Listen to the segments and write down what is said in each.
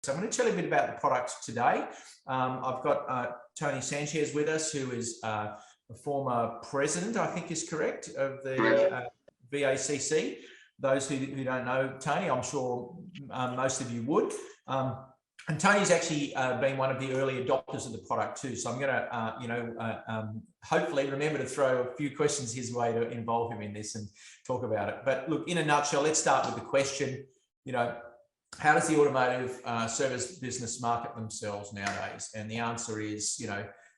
So I'm going to tell you a bit about the product today. I've got Tony Sanchez with us, who is a former president, I think is correct, of the VACC. Those who don't know Tony, I'm sure most of you would. And Tony's actually been one of the early adopters of the product too. So I'm going to, hopefully remember to throw a few questions his way to involve him in this and talk about it. But look, in a nutshell, let's start with the question, how does the automotive service business market themselves nowadays? And the answer is,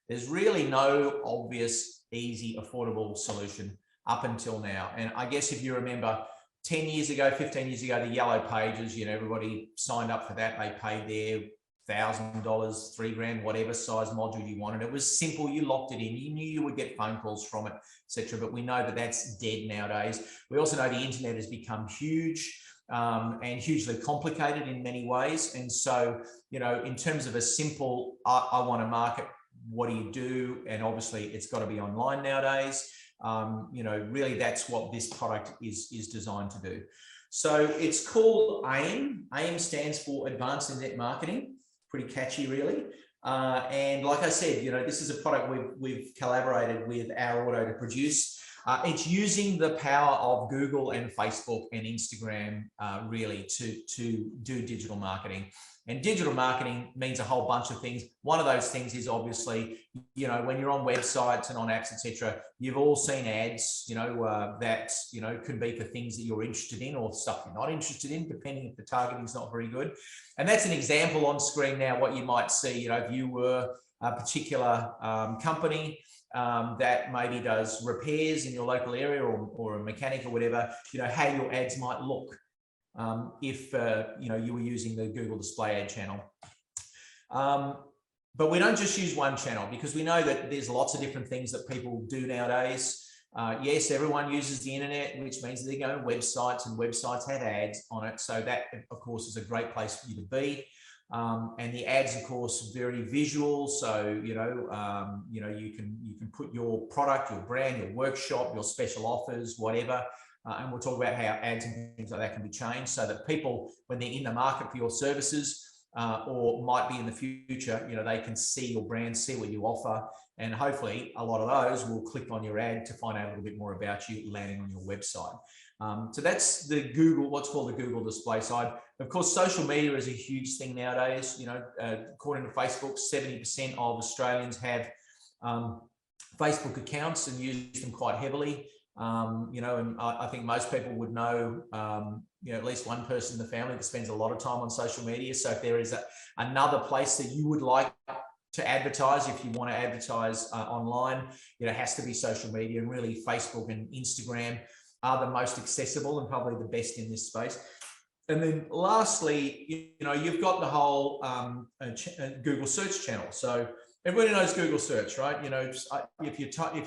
there's really no obvious, easy, affordable solution up until now. And I guess if you remember 10 years ago, 15 years ago, the yellow pages, everybody signed up for that. They paid their $1,000, $3,000, whatever size module you wanted. It was simple. You locked it in. You knew you would get phone calls from it, etc. But we know that that's dead nowadays. We also know the internet has become huge and hugely complicated in many ways. And so, in terms of a simple, I want to market, what do you do? And obviously, it's got to be online nowadays. Really that's what this product is designed to do. So it's called AIM. AIM stands for Advanced Internet Marketing. Pretty catchy, really. And like I said, this is a product we've collaborated with OurAuto to produce. It's using the power of Google and Facebook and Instagram really to do digital marketing. And digital marketing means a whole bunch of things. One of those things is obviously, when you're on websites and on apps, etc., you've all seen ads, that, could be for things that you're interested in or stuff you're not interested in, depending if the targeting is not very good. And that's an example on screen now, what you might see, if you were a particular company that maybe does repairs in your local area or a mechanic or whatever, how your ads might look. If you were using the Google display ad channel. But we don't just use one channel, because we know that there's lots of different things that people do nowadays. Yes, everyone uses the internet, which means they go to websites, and websites have ads on it. So that, of course, is a great place for you to be. And the ads, of course, very visual. So, you can put your product, your brand, your workshop, your special offers, whatever. And we'll talk about how ads and things like that can be changed so that people, when they're in the market for your services or might be in the future, they can see your brand, see what you offer. And hopefully a lot of those will click on your ad to find out a little bit more about you landing on your website. So that's the Google, what's called the Google display side. Of course, social media is a huge thing nowadays. According to Facebook, 70% of Australians have Facebook accounts and use them quite heavily. And I think most people would know, at least one person in the family that spends a lot of time on social media. So if there is another place that you would like to advertise, if you want to advertise online, it has to be social media, and really Facebook and Instagram are the most accessible and probably the best in this space. And then lastly, you've got the whole Google search channel. So everybody knows Google search, right? If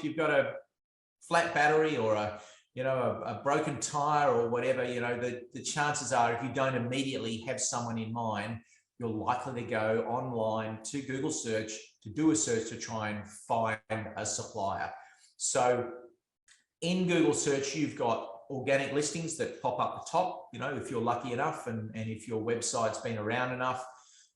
you've got a flat battery or a broken tire or whatever, the chances are, if you don't immediately have someone in mind, you're likely to go online to Google search to do a search to try and find a supplier. So in Google search, you've got organic listings that pop up the top, if you're lucky enough, and if your website's been around enough,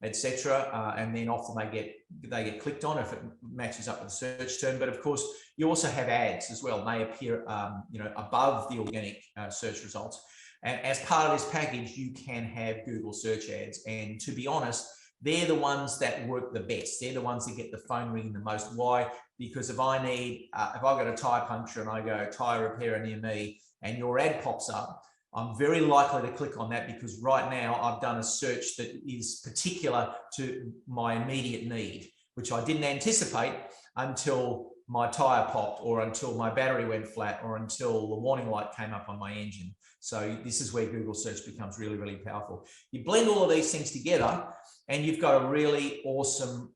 etc. And then often they get clicked on if it matches up with the search term. But of course, you also have ads as well. They appear, above the organic search results. And as part of this package, you can have Google search ads. And to be honest, they're the ones that work the best. They're the ones that get the phone ringing the most. Why? Because if I've got a tire puncture and I go tire repair near me, and your ad pops up, I'm very likely to click on that, because right now I've done a search that is particular to my immediate need, which I didn't anticipate until my tire popped, or until my battery went flat, or until the warning light came up on my engine. So this is where Google search becomes really, really powerful. You blend all of these things together and you've got a really awesome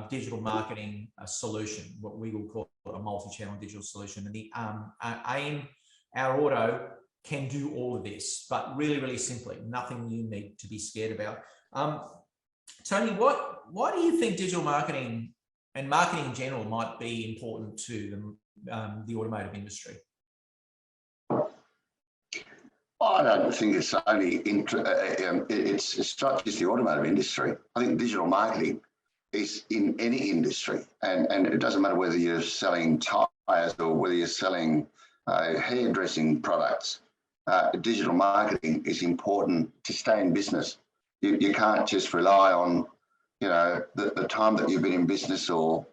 digital marketing solution, what we will call a multi-channel digital solution. And the AIM, OurAuto, can do all of this, but really, really simply, nothing you need to be scared about. Tony, why do you think digital marketing and marketing in general might be important to the automotive industry? I don't think it's only it's not just the automotive industry. I think digital marketing is in any industry, and it doesn't matter whether you're selling tires or whether you're selling hairdressing products. Digital marketing is important to stay in business. You can't just rely on, you know, the time that you've been in business or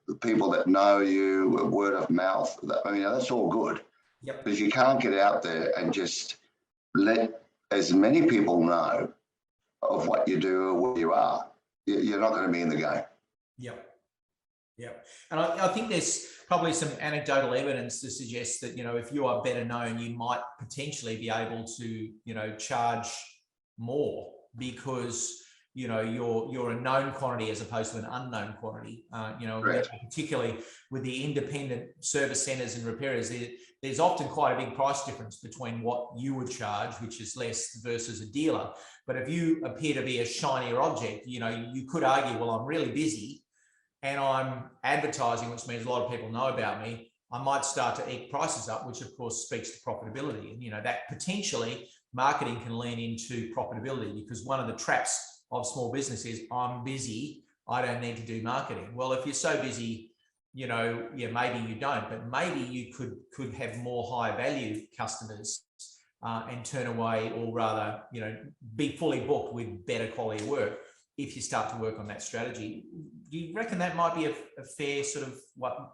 the people that know you, word of mouth. I mean, that's all good. Yep. But if you can't get out there and just let as many people know of what you do or where you are, you're not going to be in the game. Yep. Yep. And I think there's probably some anecdotal evidence to suggest that, you know, if you are better known, you might potentially be able to, you know, charge more because, you know, you're a known quantity as opposed to an unknown quantity. You know, particularly with the independent service centers and repairers, there's often quite a big price difference between what you would charge, which is less, versus a dealer. But if you appear to be a shinier object, you know, you could argue, well, I'm really busy and I'm advertising, which means a lot of people know about me. I might start to eke prices up, which of course speaks to profitability. And, you know, that potentially marketing can lean into profitability, because one of the traps of small business is I'm busy, I don't need to do marketing. Well, if you're so busy, you know, yeah, maybe you don't, but maybe you could have more high value customers and turn away, or rather, you know, be fully booked with better quality work if you start to work on that strategy. Do you reckon that might be a fair sort of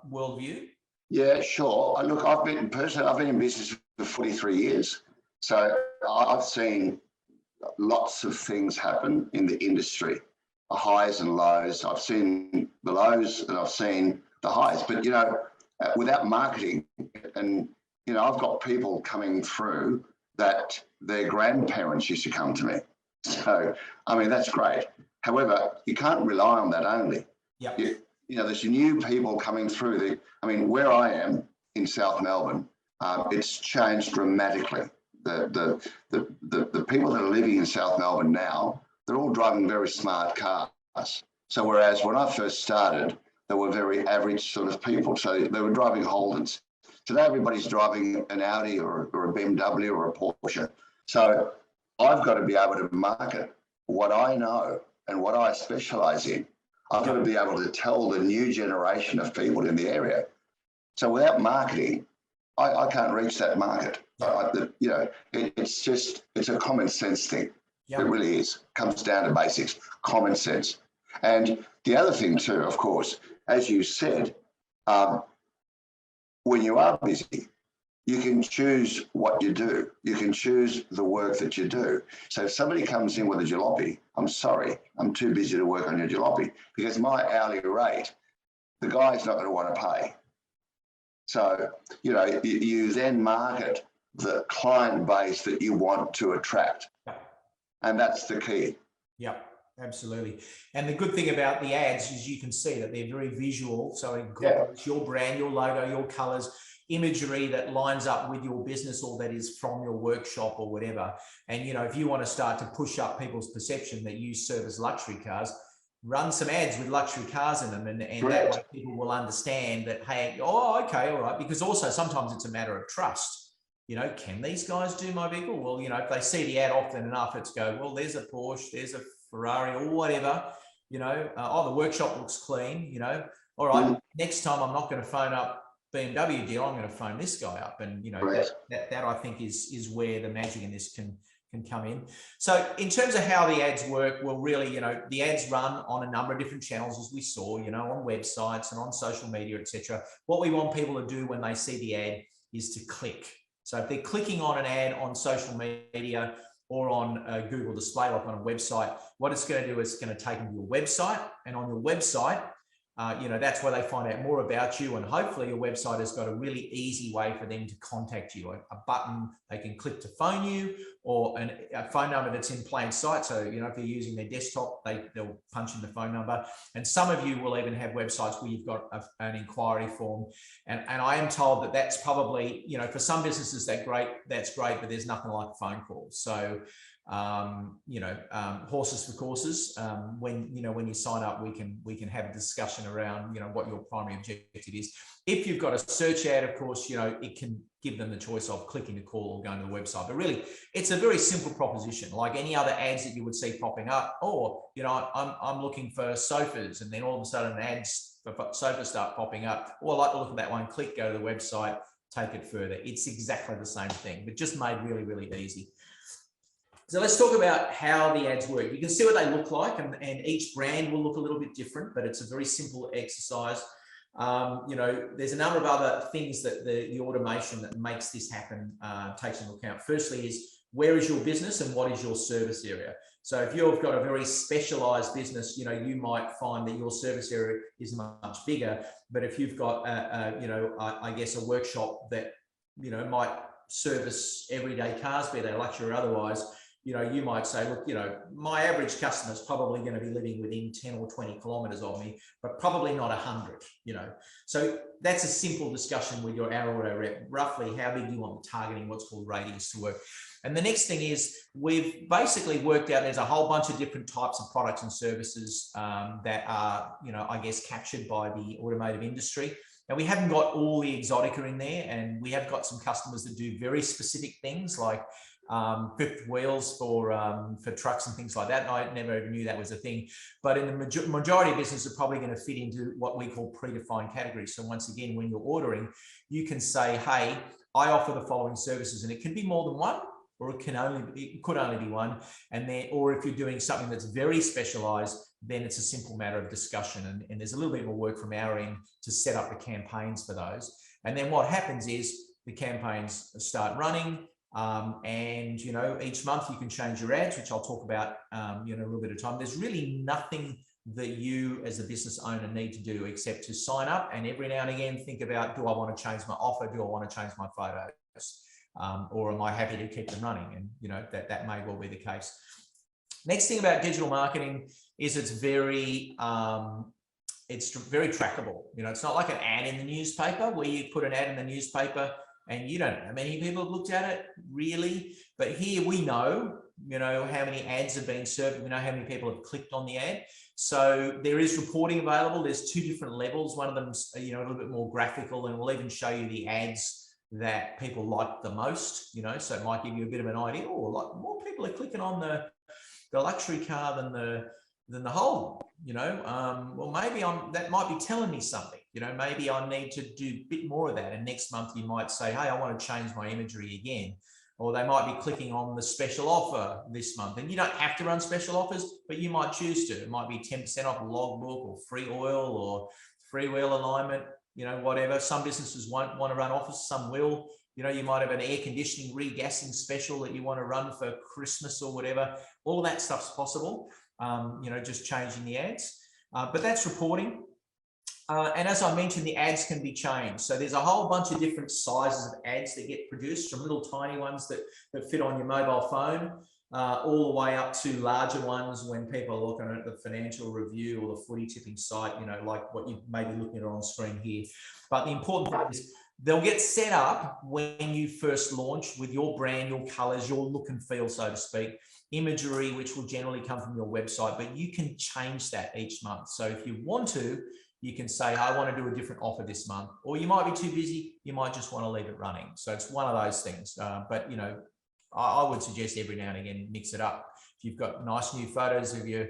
worldview? Yeah, sure. Look, I've been in business for 43 years. So I've seen lots of things happen in the industry, highs and lows. I've seen the lows and I've seen the highs, but, you know, without marketing, and, you know, I've got people coming through that their grandparents used to come to me. So, I mean, that's great. However, you can't rely on that only. Yep. You know, there's new people coming through. I mean, where I am in South Melbourne, it's changed dramatically. The people that are living in South Melbourne now, they're all driving very smart cars. So whereas when I first started, they were very average sort of people. So they were driving Holdens. Today, everybody's driving an Audi or a BMW or a Porsche. So I've got to be able to market what I know and what I specialize in. I've got to be able to tell the new generation of people in the area. So without marketing, I can't reach that market. You know, it's a common sense thing. Yep. It really is. It comes down to basics, common sense. And the other thing too, of course, as you said, when you are busy, you can choose what you do. You can choose the work that you do. So if somebody comes in with a jalopy, I'm sorry, I'm too busy to work on your jalopy, because my hourly rate, the guy's not going to want to pay. So, you know, you then market the client base that you want to attract. And that's the key. Yeah, absolutely. And the good thing about the ads is you can see that they're very visual. So it incorporates your brand, your logo, your colors, imagery that lines up with your business, or that is from your workshop or whatever. And, you know, if you want to start to push up people's perception that you service luxury cars, run some ads with luxury cars in them, and that way people will understand that, hey, oh, okay, all right. Because also sometimes it's a matter of trust. You know, can these guys do my vehicle? Well, you know, if they see the ad often enough, it's go, well, there's a Porsche, there's a Ferrari or whatever, you know, oh, the workshop looks clean, you know, all right, next time I'm not going to phone up BMW deal, I'm going to phone this guy up. And, you know, that I think is where the magic in this can come in. So in terms of how the ads work, well, really, you know, the ads run on a number of different channels, as we saw, you know, on websites and on social media, etc. What we want people to do when they see the ad is to click. So if they're clicking on an ad on social media or on a Google display, like on a website, what it's going to do is it's going to take them to your website, and on your website, you know, that's where they find out more about you, and hopefully your website has got a really easy way for them to contact you. A button they can click to phone you, or a phone number that's in plain sight. So, you know, if they're using their desktop, they'll punch in the phone number. And some of you will even have websites where you've got an inquiry form. And I am told that that's probably, you know, for some businesses that's great, but there's nothing like a phone call. So horses for courses. When you sign up, we can have a discussion around what your primary objective is. If you've got a search ad, of course, it can give them the choice of clicking to call or going to the website. But really, it's a very simple proposition, like any other ads that you would see popping up. Or I'm looking for sofas, and then all of a sudden ads for sofas start popping up. Or I like to look at that one. Click, go to the website, take it further. It's exactly the same thing, but just made really, really easy. So let's talk about how the ads work. You can see what they look like, and each brand will look a little bit different, but it's a very simple exercise. There's a number of other things that the automation that makes this happen takes into account. Firstly is, where is your business and what is your service area? So if you've got a very specialized business, you might find that your service area is much bigger. But if you've got, I guess a workshop that, might service everyday cars, be they luxury or otherwise, you might say, look, my average customer is probably going to be living within 10 or 20 kilometers of me, but probably not 100, So that's a simple discussion with your OurAuto rep. Roughly, how big do you want the targeting, what's called radius, to work? And the next thing is, we've basically worked out there's a whole bunch of different types of products and services that are, I guess, captured by the automotive industry. Now, we haven't got all the exotica in there, and we have got some customers that do very specific things like fifth wheels for trucks and things like that. And I never even knew that was a thing. But in the majority of business are probably going to fit into what we call predefined categories. So once again, when you're ordering, you can say, hey, I offer the following services, and it can be more than one, or it could only be one. And then, or if you're doing something that's very specialized, then it's a simple matter of discussion. And there's a little bit more work from our end to set up the campaigns for those. And then what happens is the campaigns start running. And each month you can change your ads, which I'll talk about in a little bit of time. There's really nothing that you as a business owner need to do except to sign up, and every now and again think about, do I want to change my offer? Do I want to change my photos? Or am I happy to keep them running? And that may well be the case. Next thing about digital marketing is it's very trackable. It's not like an ad in the newspaper where you put an ad in the newspaper and you don't know how many people have looked at it, really. But here we know, how many ads have been served. We know how many people have clicked on the ad. So there is reporting available. There's two different levels. One of them's, a little bit more graphical, and we'll even show you the ads that people like the most, so it might give you a bit of an idea. Oh, like more people are clicking on the luxury car than the whole, well, maybe that might be telling me something, maybe I need to do a bit more of that. And next month you might say, hey, I want to change my imagery again. Or they might be clicking on the special offer this month. And you don't have to run special offers, but you might choose to. It might be 10% off a logbook, or free oil, or free wheel alignment, whatever. Some businesses won't want to run offers, some will. You might have an air conditioning regassing special that you want to run for Christmas or whatever. All that stuff's possible, just changing the ads. But that's reporting. And as I mentioned, the ads can be changed. So there's a whole bunch of different sizes of ads that get produced, from little tiny ones that fit on your mobile phone, all the way up to larger ones when people are looking at the financial review or the footy tipping site, like what you may be looking at on screen here. But the important thing is they'll get set up when you first launch with your brand, your colors, your look and feel, so to speak, imagery, which will generally come from your website, but you can change that each month. So if you want to, you can say, I want to do a different offer this month, or you might be too busy. You might just want to leave it running. So it's one of those things. But, I would suggest every now and again, mix it up. If you've got nice new photos of your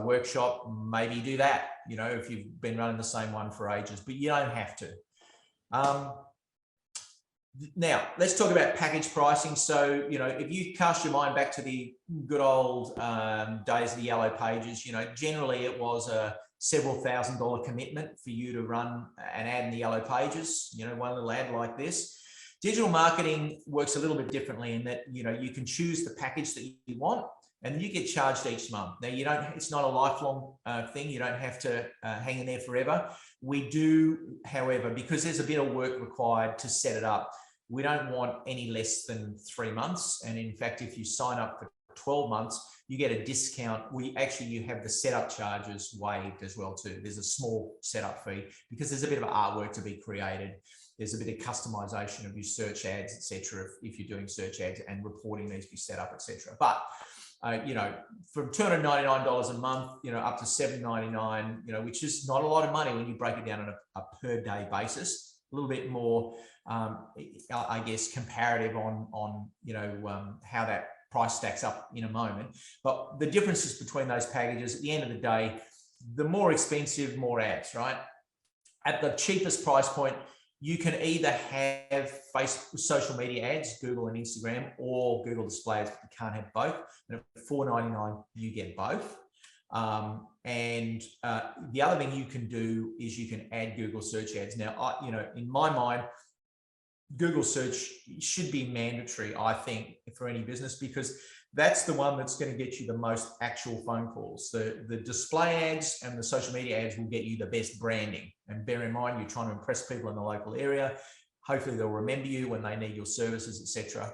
workshop, maybe do that, if you've been running the same one for ages, but you don't have to. Now, let's talk about package pricing. So, if you cast your mind back to the good old days of the yellow pages, generally it was a several $1,000 commitment for you to run an ad in the yellow pages, one little ad like this. Digital marketing works a little bit differently in that, you can choose the package that you want, and then you get charged each month. Now, it's not a lifelong thing. You don't have to hang in there forever. We do, however, because there's a bit of work required to set it up, we don't want any less than 3 months. And in fact, if you sign up for 12 months, you get a discount. You have the setup charges waived as well too. There's a small setup fee because there's a bit of artwork to be created. there's a bit of customization of your search ads, etc. If you're doing search ads, and reporting needs to be set up, etc. But you know, from $299 a month, you know, up to $799, you know, which is not a lot of money when you break it down on a per day basis. A little bit more, I guess, comparative on you know, how that price stacks up in a moment. But the differences between those packages, at the end of the day, the more expensive, more ads, right? At the cheapest price point, you can either have Facebook, social media ads, Google and Instagram, or Google display ads, but you can't have both. And at $4.99, you get both. The other thing you can do is you can add Google search ads. Now, you know, in my mind, Google search should be mandatory, I think, for any business, because that's the one that's going to get you the most actual phone calls. The display ads and the social media ads will get you the best branding. And bear in mind, you're trying to impress people in the local area. Hopefully they'll remember you when they need your services, etc.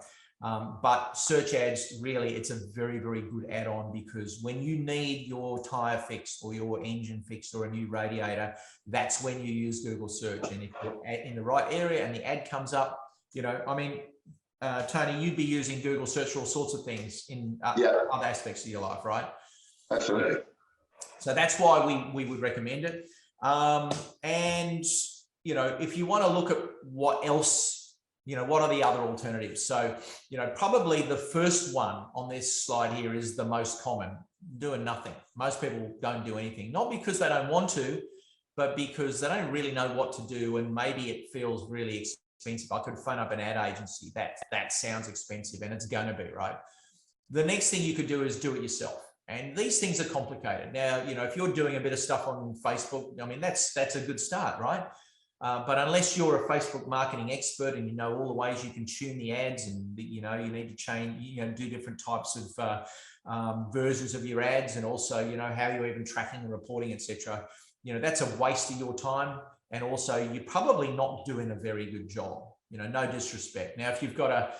But search ads, really, it's a very, very good add-on, because when you need your tire fixed or your engine fixed or a new radiator, that's when you use Google search. And if you're in the right area and the ad comes up, you know, I mean, Tony, you'd be using Google search for all sorts of things in other aspects of your life, right? Absolutely. So that's why we would recommend it. And, you know, if you want to look at what else, you know, what are the other alternatives? So, you know, probably the first one on this slide here is the most common, doing nothing. Most people don't do anything, not because they don't want to, but because they don't really know what to do, and maybe it feels really expensive. I could phone up an ad agency. That sounds expensive, and it's going to be, right? The next thing you could do is do it yourself. And these things are complicated. Now, you know, if you're doing a bit of stuff on Facebook, I mean, that's a good start, right? But unless you're a Facebook marketing expert and you know all the ways you can tune the ads, and you know, you need to change, you know, do different types of versions of your ads, and also, you know, how you're even tracking and reporting, etc. You know, that's a waste of your time, and also you're probably not doing a very good job. You know, no disrespect. Now, if you've got a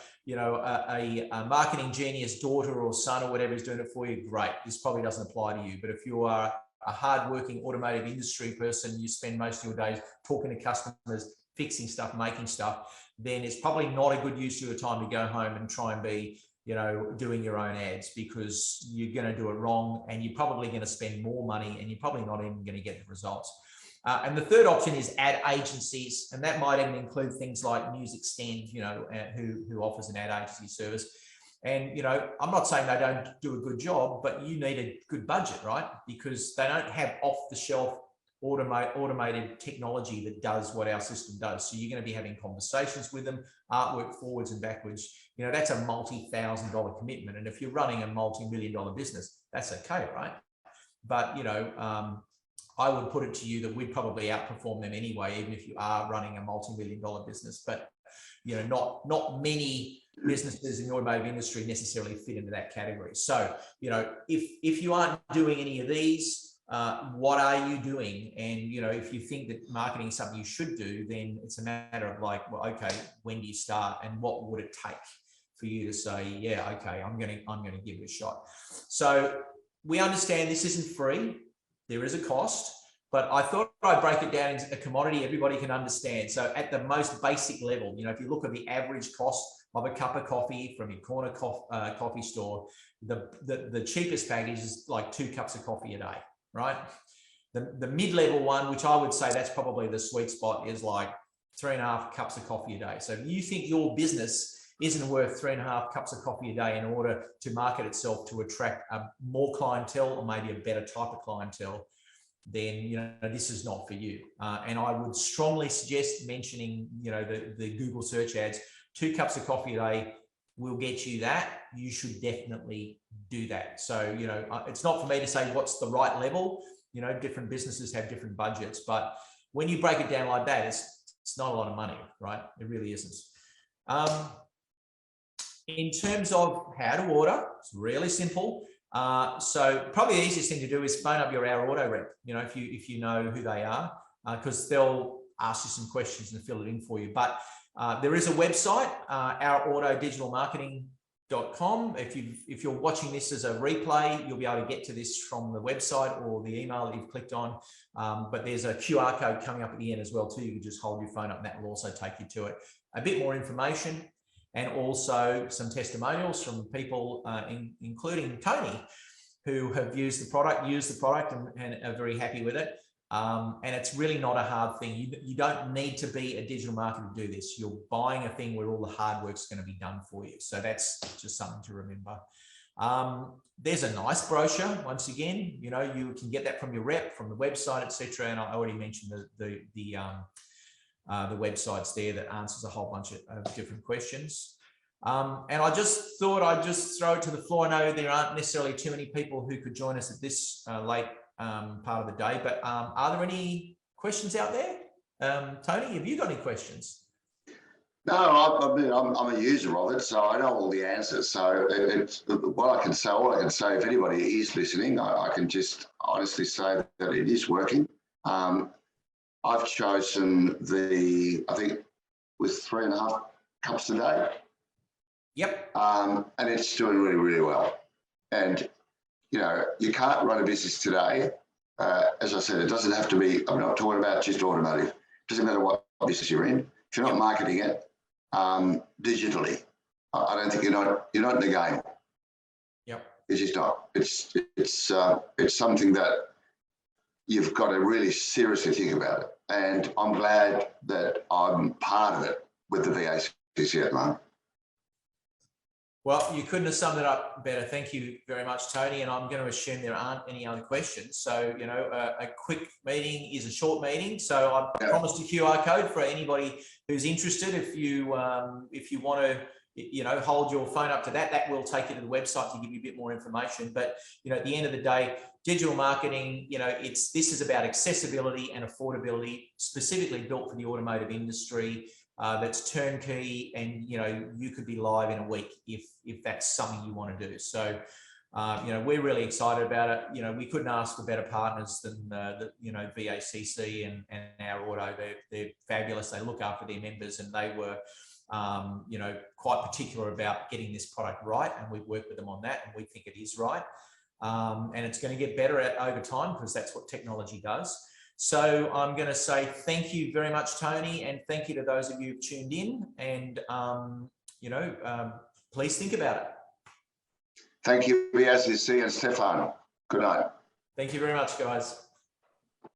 marketing genius daughter or son or whatever is doing it for you, great. This probably doesn't apply to you. But if you are a hardworking automotive industry person, you spend most of your days talking to customers, fixing stuff, making stuff, then it's probably not a good use of your time to go home and try and be, you know, doing your own ads, because you're going to do it wrong, and you're probably going to spend more money, and you're probably not even going to get the results. And the third option is ad agencies, and that might even include things like Music Stand, you know, who offers an ad agency service. And, you know, I'm not saying they don't do a good job, but you need a good budget, right? Because they don't have off-the-shelf automated technology that does what our system does. So you're going to be having conversations with them, artwork forwards and backwards. You know, that's a multi-$1,000 commitment. And if you're running a multi-million-dollar business, that's okay, right? But, you know, I would put it to you that we'd probably outperform them anyway, even if you are running a multi-million-dollar business. But, you know, not many businesses in the automotive industry necessarily fit into that category. So, you know, if you aren't doing any of these, what are you doing? And, you know, if you think that marketing is something you should do, then it's a matter of like, well, okay, when do you start, and what would it take for you to say, yeah, okay, I'm going to give it a shot. So we understand this isn't free. There is a cost, but I thought I'd break it down into a commodity everybody can understand. So at the most basic level, you know, if you look at the average cost of a cup of coffee from your corner coffee store, the cheapest package is like 2 cups of coffee a day, right? The mid-level one, which I would say that's probably the sweet spot, is like 3.5 cups of coffee a day. So if you think your business isn't worth 3.5 cups of coffee a day in order to market itself to attract more clientele, or maybe a better type of clientele, then, you know, this is not for you. And I would strongly suggest mentioning, you know, the Google search ads. 2 cups of coffee a day will get you that. You should definitely do that. So, you know, it's not for me to say what's the right level. You know, different businesses have different budgets, but when you break it down like that, it's not a lot of money, right? It really isn't. In terms of how to order, it's really simple. So probably the easiest thing to do is phone up your OurAuto rep, you know, if you know who they are, because they'll ask you some questions and fill it in for you. But there is a website, OurAuto Digital Marketing If you're watching this as a replay, you'll be able to get to this from the website or the email that you've clicked on. But there's a QR code coming up at the end as well too. You can just hold your phone up and that will also take you to it. A bit more information and also some testimonials from people, including Tony, who have used the product and are very happy with it. And it's really not a hard thing. You don't need to be a digital marketer to do this. You're buying a thing where all the hard work's going to be done for you. So that's just something to remember. There's a nice brochure. Once again, you know, you can get that from your rep, from the website, etc. And I already mentioned the websites there that answers a whole bunch of different questions. And I just thought I'd just throw it to the floor. I know there aren't necessarily too many people who could join us at this late part of the day, but are there any questions out there? Tony, have you got any questions? No, I'm a user of it, so I know all the answers. So all I can say, if anybody is listening, I can just honestly say that it is working. I've chosen I think with 3.5 cups a day. Yep. And it's doing really, really well. And you know, you can't run a business today. As I said, it doesn't have to be, I'm not talking about just automotive. It doesn't matter what business you're in. If you're not marketing it digitally, I don't think you're not in the game. Yep. It's just not. It's something that you've got to really seriously think about it. And I'm glad that I'm part of it with the VACC at the moment. Well, you couldn't have summed it up better. Thank you very much, Tony. And I'm going to assume there aren't any other questions. So, you know, a quick meeting is a short meeting. So I promised a QR code for anybody who's interested. If you want to, you know, hold your phone up to that will take you to the website to give you a bit more information. But, you know, at the end of the day, digital marketing, you know, this is about accessibility and affordability, specifically built for the automotive industry. That's turnkey, and you know, you could be live in a week if that's something you want to do. So you know, we're really excited about it. You know, we couldn't ask for better partners than you know, VACC and OurAuto. They're fabulous. They look after their members, and they were you know, quite particular about getting this product right, and we've worked with them on that, and we think it is right. And it's going to get better over time, because that's what technology does. So I'm going to say thank you very much, Tony, and thank you to those of you who've tuned in. And, you know, please think about it. Thank you, VACC and Stefano. Good night. Thank you very much, guys.